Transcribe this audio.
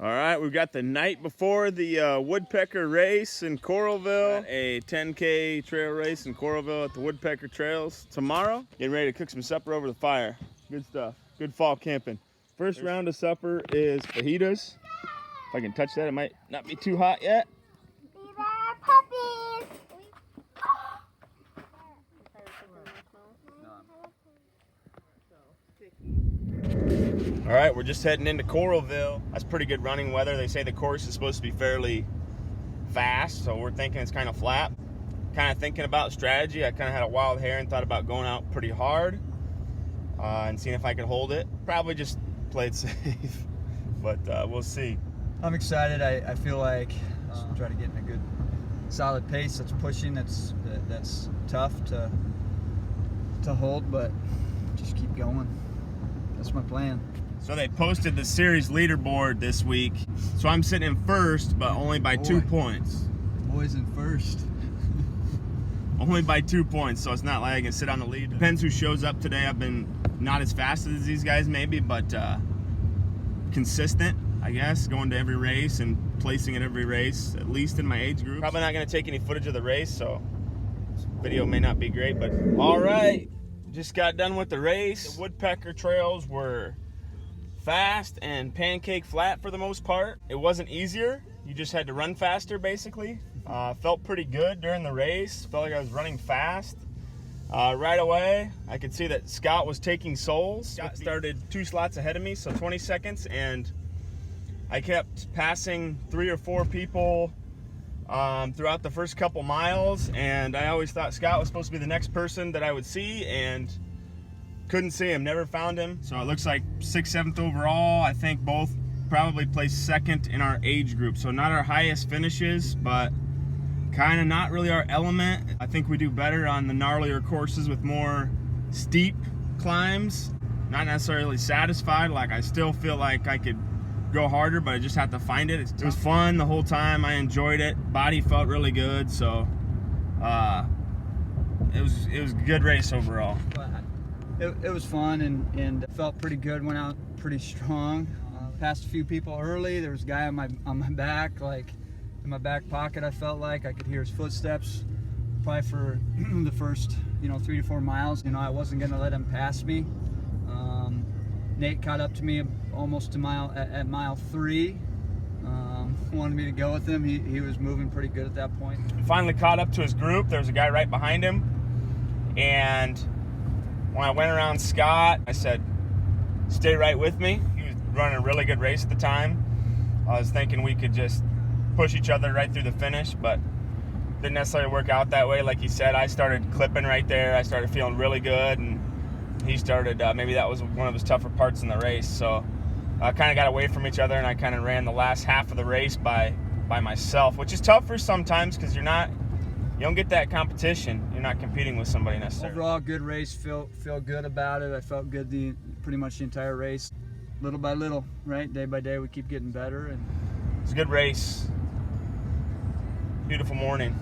All right, we've got the night before the Woodpecker race in Coralville, a 10K trail race in Coralville at the Woodpecker Trails. Tomorrow, getting ready to cook some supper over the fire. Good stuff. Good fall camping. First round of supper is fajitas. If I can touch that, it might not be too hot yet. Be there, puppies! All right, we're just heading into Coralville. That's pretty good running weather. They say the course is supposed to be fairly fast, so we're thinking it's kind of flat. Kind of thinking about strategy. I kind of had a wild hair and thought about going out pretty hard and seeing if I could hold it. Probably just play it safe, but we'll see. I'm excited. I feel like try to get in a good, solid pace. That's pushing. That's tough to hold, but just keep going. That's my plan. So they posted the series leaderboard this week. So I'm sitting in first, but only by 2 points. Boys in first. Only by 2 points, so it's not like I can sit on the lead. Depends who shows up today. I've been not as fast as these guys maybe, but consistent, I guess, going to every race and placing at every race, at least in my age group. Probably not gonna take any footage of the race, so this video may not be great, but all right. Just got done with the race. The Woodpecker Trails were fast and pancake flat for the most part. It wasn't easier. You just had to run faster, basically. Felt pretty good during the race. Felt like I was running fast. Right away, I could see that Scott was taking souls. Scott started 2 slots ahead of me, so 20 seconds, and I kept passing 3 or 4 people throughout the first couple miles, and I always thought Scott was supposed to be the next person that I would see, and couldn't see him, never found him. So it looks like 6th, 7th overall. I think both probably placed second in our age group. So not our highest finishes, but kind of not really our element. I think we do better on the gnarlier courses with more steep climbs. Not necessarily satisfied. Like, I still feel like I could go harder, but I just have to find it. It was fun the whole time. I enjoyed it. Body felt really good. So it was a good race overall. It was fun and felt pretty good. Went out pretty strong. Passed a few people early. There was a guy on my back, like in my back pocket. I felt like I could hear his footsteps probably for the first 3 to 4 miles. I wasn't gonna let him pass me. Nate caught up to me almost at mile 3. Wanted me to go with him. He was moving pretty good at that point. Finally caught up to his group. There was a guy right behind him, and when I went around Scott, I said, stay right with me. He was running a really good race at the time. I was thinking we could just push each other right through the finish, but didn't necessarily work out that way. Like he said, I started clipping right there. I started feeling really good, and he started, maybe that was one of his tougher parts in the race. So I kind of got away from each other, and I kind of ran the last half of the race by myself, which is tougher sometimes because you don't get that competition. You're not competing with somebody necessarily. Overall, good race. Feel good about it. I felt good pretty much the entire race. Little by little, right? Day by day, we keep getting better. And it's a good race. Beautiful morning.